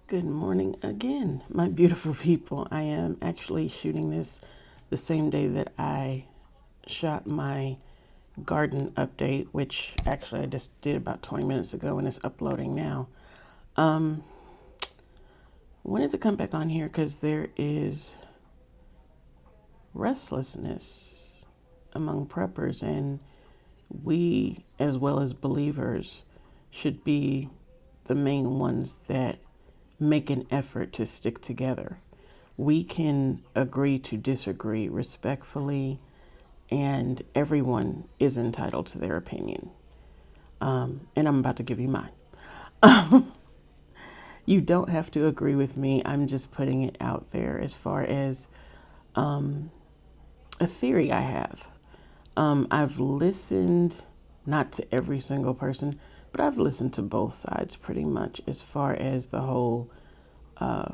Good morning again, my beautiful people. I am actually shooting this the same day that I shot my garden update, which actually I just did about 20 minutes ago and it's uploading now. Um, Wanted to come back on here because there is restlessness among preppers, and we, as well as believers, should be the main ones that make an effort to stick together. We can agree to disagree respectfully, and everyone is entitled to their opinion. And I'm about to give you mine. You don't have to agree with me. I'm just putting it out there as far as a theory I have. I've listened, not to every single person, but I've listened to both sides pretty much as far as the whole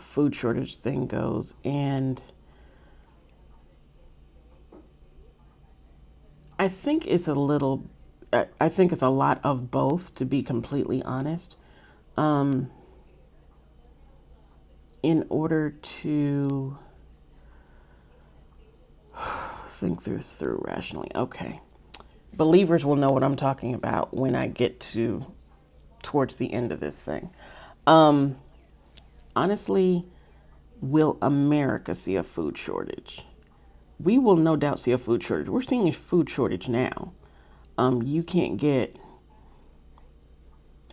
food shortage thing goes. And I think it's a little, I think it's a lot of both, to be completely honest. Um, in order to think through rationally. Okay. Believers will know what I'm talking about when I get to towards the end of this thing. Um, Honestly, will America see a food shortage? We will no doubt see a food shortage. We're seeing a food shortage now. You can't get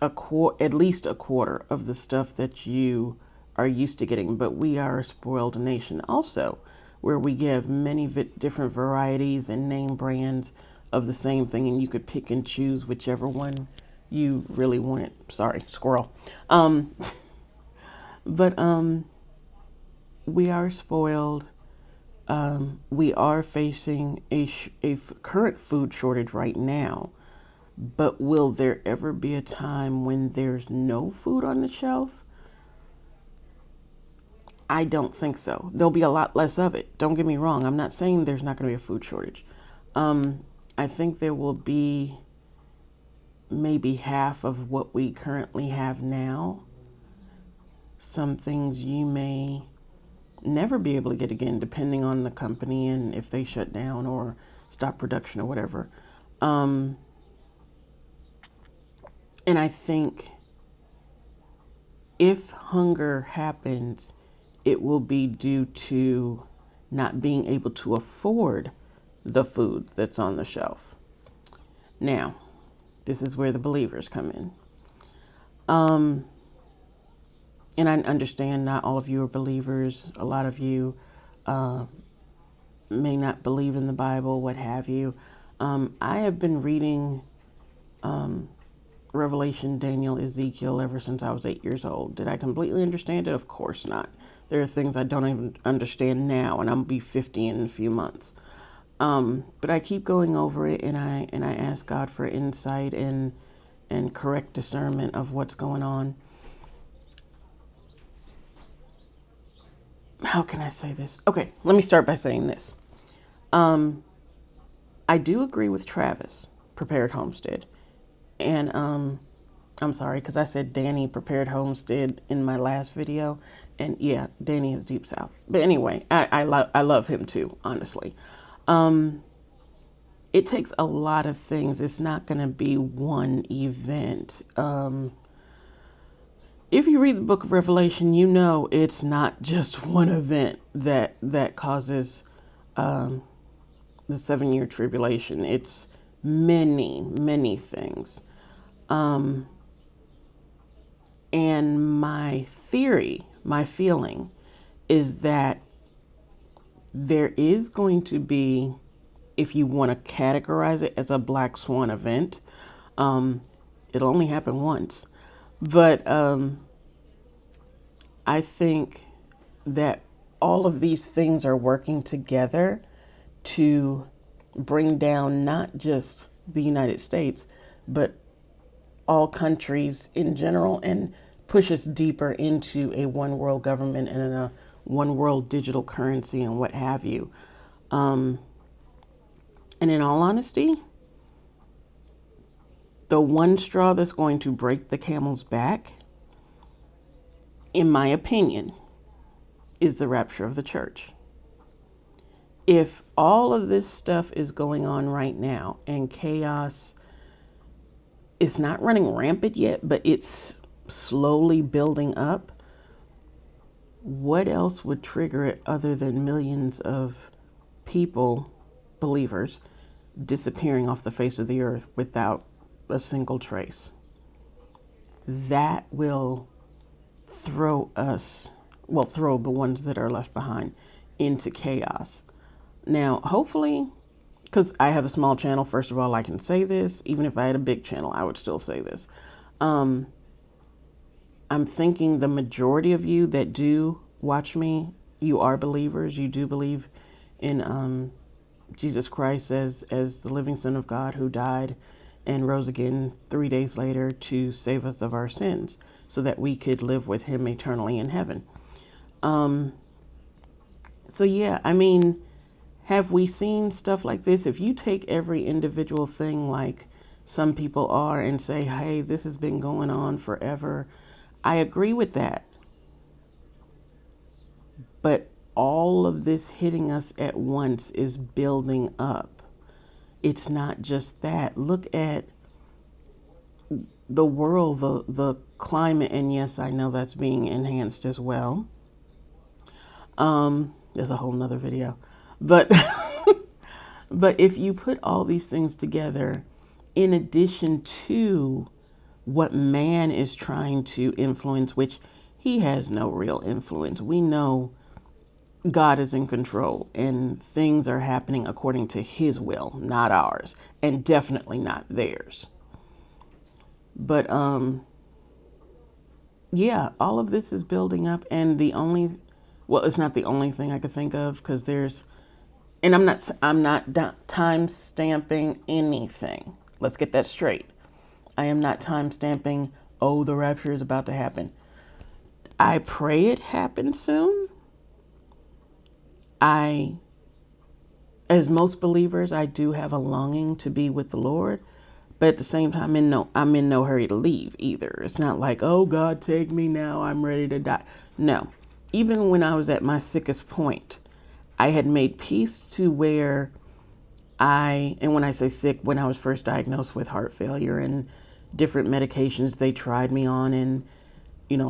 at least a quarter of the stuff that you are used to getting, but we are a spoiled nation also, where we give many different varieties and name brands of the same thing, and you could pick and choose whichever one you really wanted. Sorry, squirrel. Um, but we are spoiled. We are facing a current food shortage right now, but will there ever be a time when there's no food on the shelf? I don't think so. There'll be a lot less of it. Don't get me wrong. I'm not saying there's not going to be a food shortage. I think there will be maybe half of what we currently have now. Some things you may never be able to get again, depending on the company and if they shut down or stop production or whatever. Um, and I think if hunger happens, it will be due to not being able to afford the food that's on the shelf. Now, this is where the believers come in. Um, and I understand not all of you are believers. A lot of you uh, may not believe in the Bible, what have you. I have been reading Revelation, Daniel, Ezekiel ever since I was 8 years old. Did I completely understand it? Of course not. There are things I don't even understand now, and I'm gonna be 50 in a few months. But I keep going over it, and I ask God for insight and correct discernment of what's going on. How can I say this? Okay, let me start by saying this. Um, I do agree with Travis, Prepared Homestead, and I'm sorry because I said Danny Prepared Homestead in my last video, and yeah, Danny is Deep South. But anyway, I love him too, honestly. Um, it takes a lot of things. It's not going to be one event. If you read the book of Revelation, you know it's not just one event that causes um, the 7 year tribulation. It's many things. Um, and my theory, my feeling, is that there is going to be, if you want to categorize it as a black swan event, um, it'll only happen once. But I think that all of these things are working together to bring down not just the United States, but all countries in general, and push us deeper into a one world government and a one world digital currency and what have you. Um, and in all honesty, the one straw that's going to break the camel's back in my opinion, is the rapture of the church. If all of this stuff is going on right now and chaos is not running rampant yet, but it's slowly building up, what else would trigger it other than millions of people, believers, disappearing off the face of the earth without a single trace? That will throw us, well, throw the ones that are left behind into chaos. Now, hopefully, because I have a small channel, first of all, I can say this. Even if I had a big channel, I would still say this. I'm thinking the majority of you that do watch me, you are believers. You do believe in Jesus Christ as the living Son of God who died and rose again 3 days later to save us of our sins so that we could live with him eternally in heaven. So yeah, I mean, have we seen stuff like this? If you take every individual thing like some people are and say, hey, this has been going on forever, I agree with that. But all of this hitting us at once is building up. It's not just that. Look at the world, the climate, and yes, I know that's being enhanced as well. There's a whole nother video. But but if you put all these things together, in addition to what man is trying to influence, which he has no real influence. We know God is in control and things are happening according to his will, not ours, and definitely not theirs. But yeah, all of this is building up, and well, it's not the only thing I could think of, because there's, and I'm not time stamping anything. Let's get that straight. I am not time stamping, oh, the rapture is about to happen. I pray it happens soon. As most believers, I do have a longing to be with the Lord, but at the same time, I'm in no hurry to leave either. It's not like, oh, God, take me now, I'm ready to die. No, even when I was at my sickest point, I had made peace to where and when I say sick, when I was first diagnosed with heart failure and different medications they tried me on, and,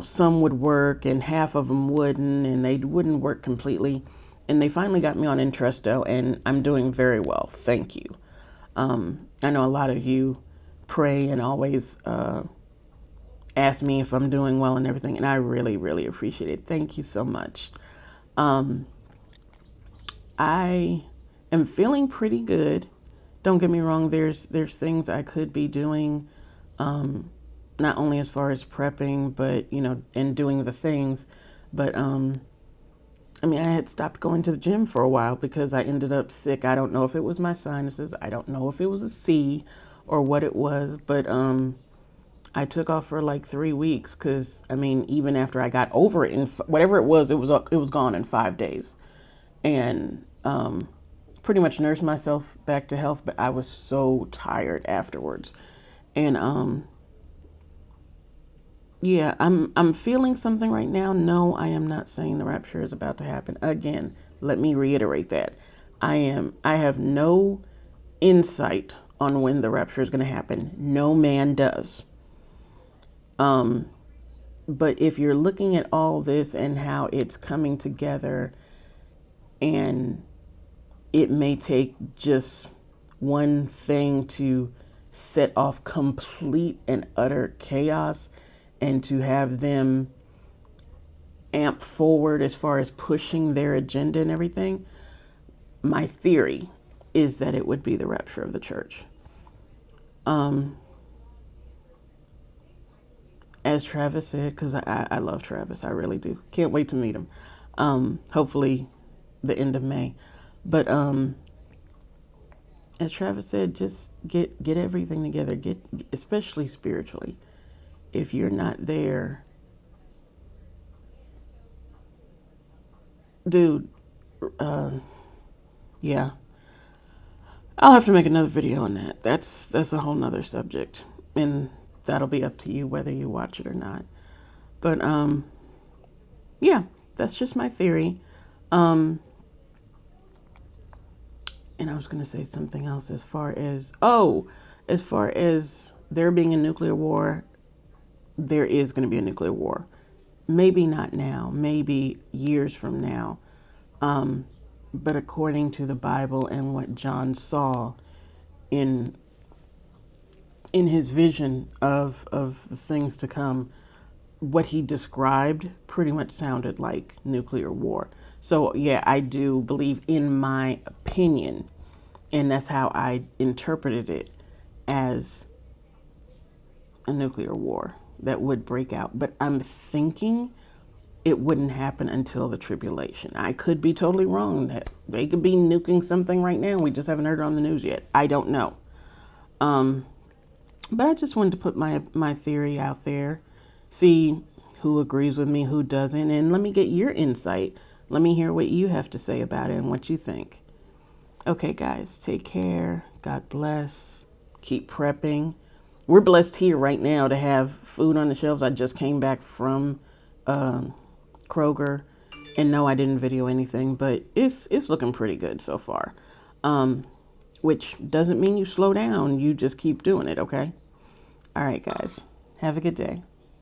some would work and half of them wouldn't, and they wouldn't work completely. And they finally got me on Entresto, and I'm doing very well. Thank you. I know a lot of you pray and always ask me if I'm doing well and everything, and I really, really appreciate it. Thank you so much. I am feeling pretty good. Don't get me wrong. There's things I could be doing, not only as far as prepping, but and doing the things, but I had stopped going to the gym for a while because I ended up sick. I don't know if it was my sinuses. I don't know if it was a C or what it was, but I took off for like 3 weeks because, even after I got over it, whatever it was gone in 5 days. And pretty much nursed myself back to health, but I was so tired afterwards. And yeah, I'm feeling something right now. No, I am not saying the rapture is about to happen. Again, let me reiterate that. I have no insight on when the rapture is going to happen. No man does. But if you're looking at all this and how it's coming together, and it may take just one thing to set off complete and utter chaos, and to have them amp forward as far as pushing their agenda and everything, my theory is that it would be the rapture of the church. As Travis said, because I love Travis, I really do. Can't wait to meet him. Hopefully the end of May. But as Travis said, just get everything together. Especially spiritually. If you're not there, dude, yeah, I'll have to make another video on that. That's a whole nother subject, and that'll be up to you whether you watch it or not. But yeah, that's just my theory. Um, and I was going to say something else as far as there being a nuclear war, there is going to be a nuclear war. Maybe not now, maybe years from now. Um, but according to the Bible and what John saw in his vision of the things to come, what he described pretty much sounded like nuclear war. So yeah, I do believe, in my opinion, and that's how I interpreted it, as a nuclear war that would break out. But I'm thinking it wouldn't happen until the tribulation. I could be totally wrong. That they could be nuking something right now. We just haven't heard it on the news yet. I don't know. Um, but I just wanted to put my theory out there, see who agrees with me, who doesn't, and let me get your insight. Let me hear what you have to say about it and what you think. Okay, guys, take care. God bless. Keep prepping. We're blessed here right now to have food on the shelves. I just came back from Kroger, and no, I didn't video anything, but it's looking pretty good so far. Which doesn't mean you slow down. You just keep doing it, okay? All right, guys. Have a good day.